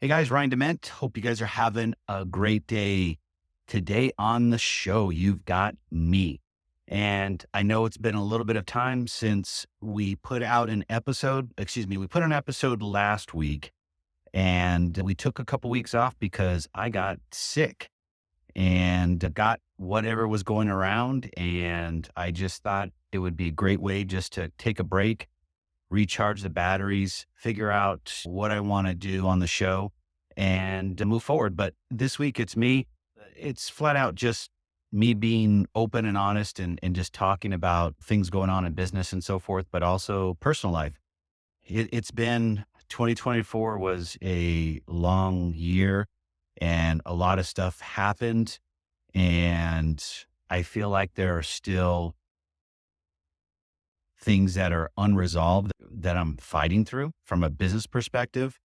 Hey guys, Ryan Dement. Hope you guys are having a great day. Today on the show, you've got me. And I know it's been a little bit of time since we put out an episode. We put an episode last week and we took a couple weeks off because I got sick and got whatever was going around. And I just thought it would be a great way just to take a break, recharge the batteries, figure out what I want to do on the show and to move forward. But this week it's me. It's flat out just me being open and honest and just talking about things going on in business and so forth, but also personal life. It's been 2024 was a long year and a lot of stuff happened. And I feel like there are still things that are unresolved that I'm fighting through from a business perspective.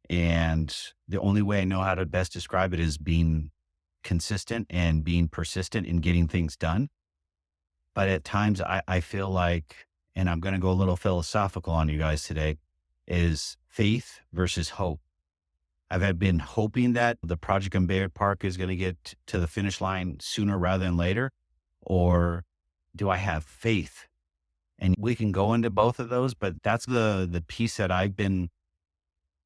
And the only way I know how to best describe it is being consistent and being persistent in getting things done. But at times I feel like, and I'm going to go a little philosophical on you guys today, is faith versus hope. I've been hoping that the project in Bayard Park is going to get to the finish line sooner rather than later. Or do I have faith? And we can go into both of those, but that's the piece that I've been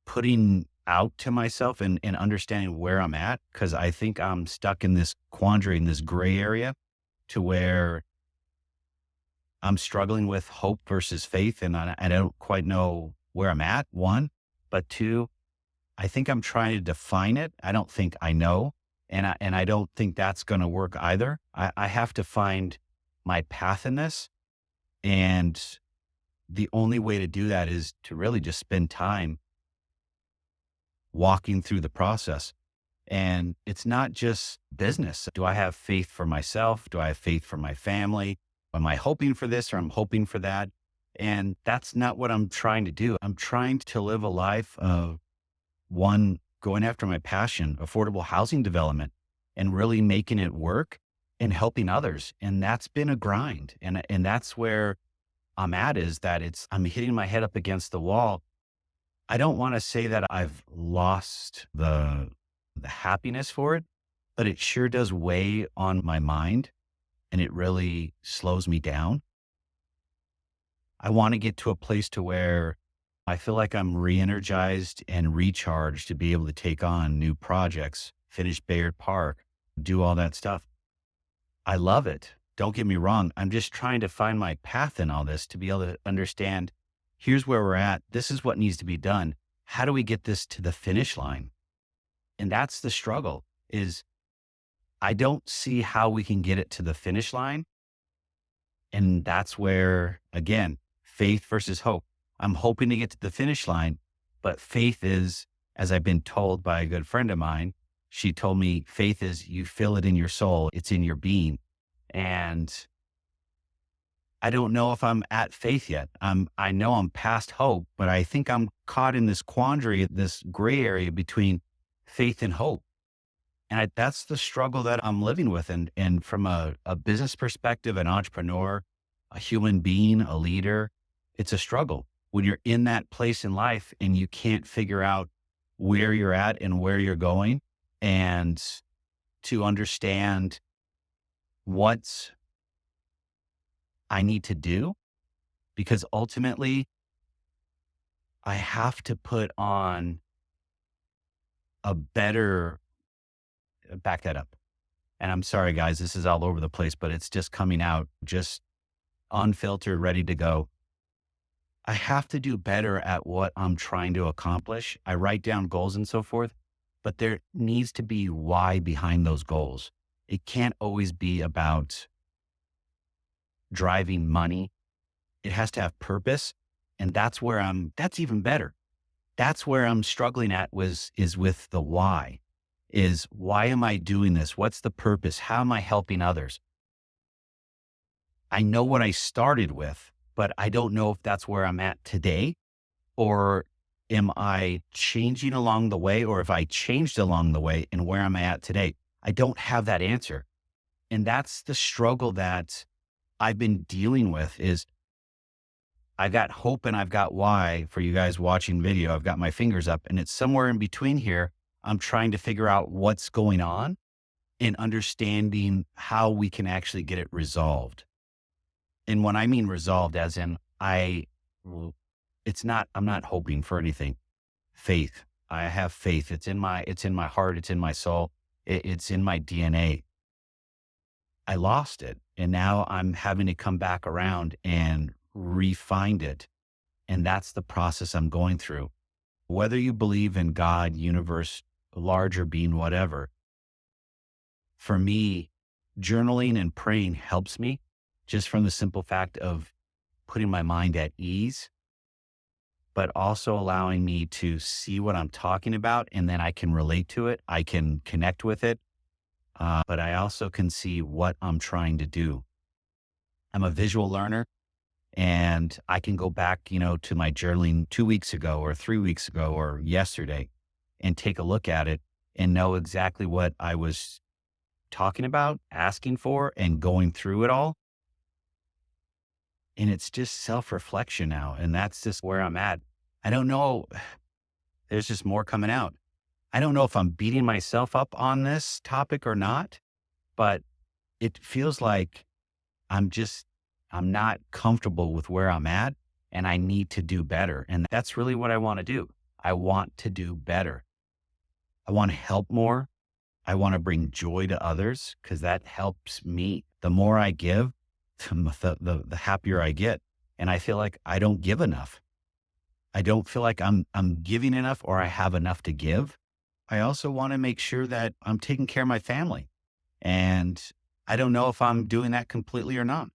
putting out to myself and understanding where I'm at. Cause I think I'm stuck in this quandary, in this gray area to where I'm struggling with hope versus faith. And I don't quite know where I'm at, one, but two, I think I'm trying to define it. I don't think I know. And I don't think that's going to work either. I have to find my path in this. And the only way to do that is to really just spend time walking through the process. And it's not just business. Do I have faith for myself? Do I have faith for my family? Am I hoping for this or I'm hoping for that? And that's not what I'm trying to do. I'm trying to live a life of one, going after my passion, affordable housing development, and really making it work and helping others. And that's been a grind. And that's where I'm at, is that I'm hitting my head up against the wall. I don't want to say that I've lost the happiness for it, but it sure does weigh on my mind and it really slows me down. I want to get to a place to where I feel like I'm re-energized and recharged to be able to take on new projects, finish Bayard Park, do all that stuff. I love it. Don't get me wrong. I'm just trying to find my path in all this to be able to understand, here's where we're at. This is what needs to be done. How do we get this to the finish line? And that's the struggle, is I don't see how we can get it to the finish line. And that's where, again, faith versus hope. I'm hoping to get to the finish line, but faith is, as I've been told by a good friend of mine, she told me faith is you feel it in your soul. It's in your being. And I don't know if I'm at faith yet. I know I'm past hope, but I think I'm caught in this quandary, this gray area between faith and hope. And that's the struggle that I'm living with. And from a business perspective, an entrepreneur, a human being, a leader, it's a struggle when you're in that place in life and you can't figure out where you're at and where you're going, and to understand what I need to do, because ultimately I have to put on a better, back that up. And I'm sorry, guys, this is all over the place, but it's just coming out just unfiltered, ready to go. I have to do better at what I'm trying to accomplish. I write down goals and so forth, but there needs to be why behind those goals. It can't always be about driving money. It has to have purpose. And that's even better. That's where I'm struggling is with the why. Is why am I doing this? What's the purpose? How am I helping others? I know what I started with, but I don't know if that's where I'm at today, or am I changing along the way, or if I changed along the way and where am I at today? I don't have that answer. And that's the struggle that I've been dealing with, is I've got hope and I've got why for you guys watching video. I've got my fingers up and it's somewhere in between here. I'm trying to figure out what's going on and understanding how we can actually get it resolved. And when I mean resolved, as in well, I'm not hoping for anything. Faith. I have faith. It's in my heart. It's in my soul. It's in my DNA. I lost it. And now I'm having to come back around and re-find it. And that's the process I'm going through. Whether you believe in God, universe, larger being, whatever, for me, journaling and praying helps me just from the simple fact of putting my mind at ease, but also allowing me to see what I'm talking about. And then I can relate to it. I can connect with it. But I also can see what I'm trying to do. I'm a visual learner and I can go back, to my journaling 2 weeks ago or 3 weeks ago or yesterday and take a look at it and know exactly what I was talking about, asking for, and going through it all. And it's just self-reflection now. And that's just where I'm at. I don't know. There's just more coming out. I don't know if I'm beating myself up on this topic or not, but it feels like I'm not comfortable with where I'm at and I need to do better. And that's really what I want to do. I want to do better. I want to help more. I want to bring joy to others because that helps me. The more I give, the happier I get. And I feel like I don't give enough. I don't feel like I'm giving enough or I have enough to give. I also want to make sure that I'm taking care of my family. And I don't know if I'm doing that completely or not,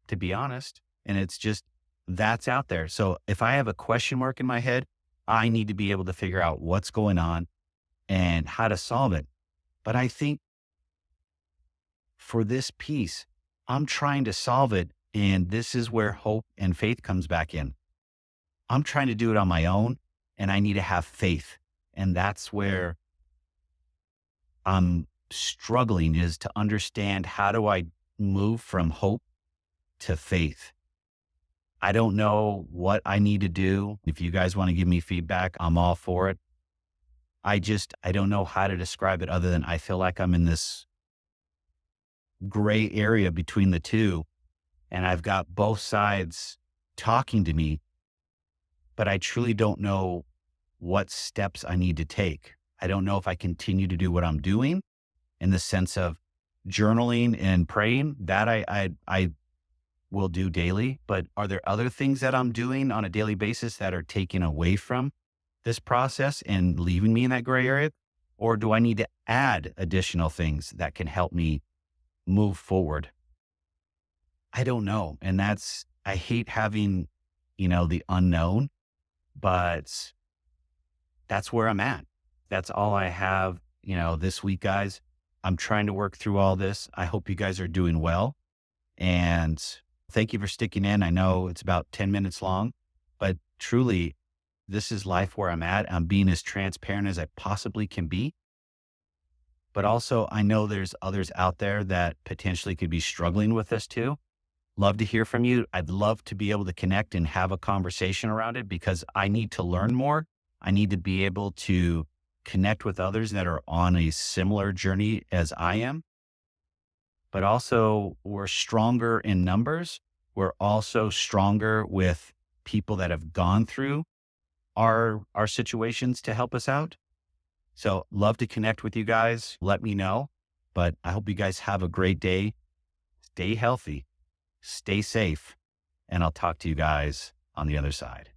to be honest. And it's just, that's out there. So if I have a question mark in my head, I need to be able to figure out what's going on and how to solve it. But I think for this piece, I'm trying to solve it. And this is where hope and faith comes back in. I'm trying to do it on my own and I need to have faith. And that's where I'm struggling, is to understand, how do I move from hope to faith? I don't know what I need to do. If you guys want to give me feedback, I'm all for it. I don't know how to describe it other than I feel like I'm in this gray area between the two. And I've got both sides talking to me, but I truly don't know what steps I need to take. I don't know if I continue to do what I'm doing in the sense of journaling and praying. That I will do daily, but are there other things that I'm doing on a daily basis that are taking away from this process and leaving me in that gray area? Or do I need to add additional things that can help me move forward? I don't know. And I hate having, the unknown, but that's where I'm at. That's all I have, this week, guys. I'm trying to work through all this. I hope you guys are doing well. And thank you for sticking in. I know it's about 10 minutes long, but truly, this is life where I'm at. I'm being as transparent as I possibly can be. But also, I know there's others out there that potentially could be struggling with this too. Love to hear from you. I'd love to be able to connect and have a conversation around it because I need to learn more. I need to be able to connect with others that are on a similar journey as I am. But also, we're stronger in numbers. We're also stronger with people that have gone through our situations to help us out. So love to connect with you guys. Let me know. But I hope you guys have a great day. Stay healthy, stay safe, and I'll talk to you guys on the other side.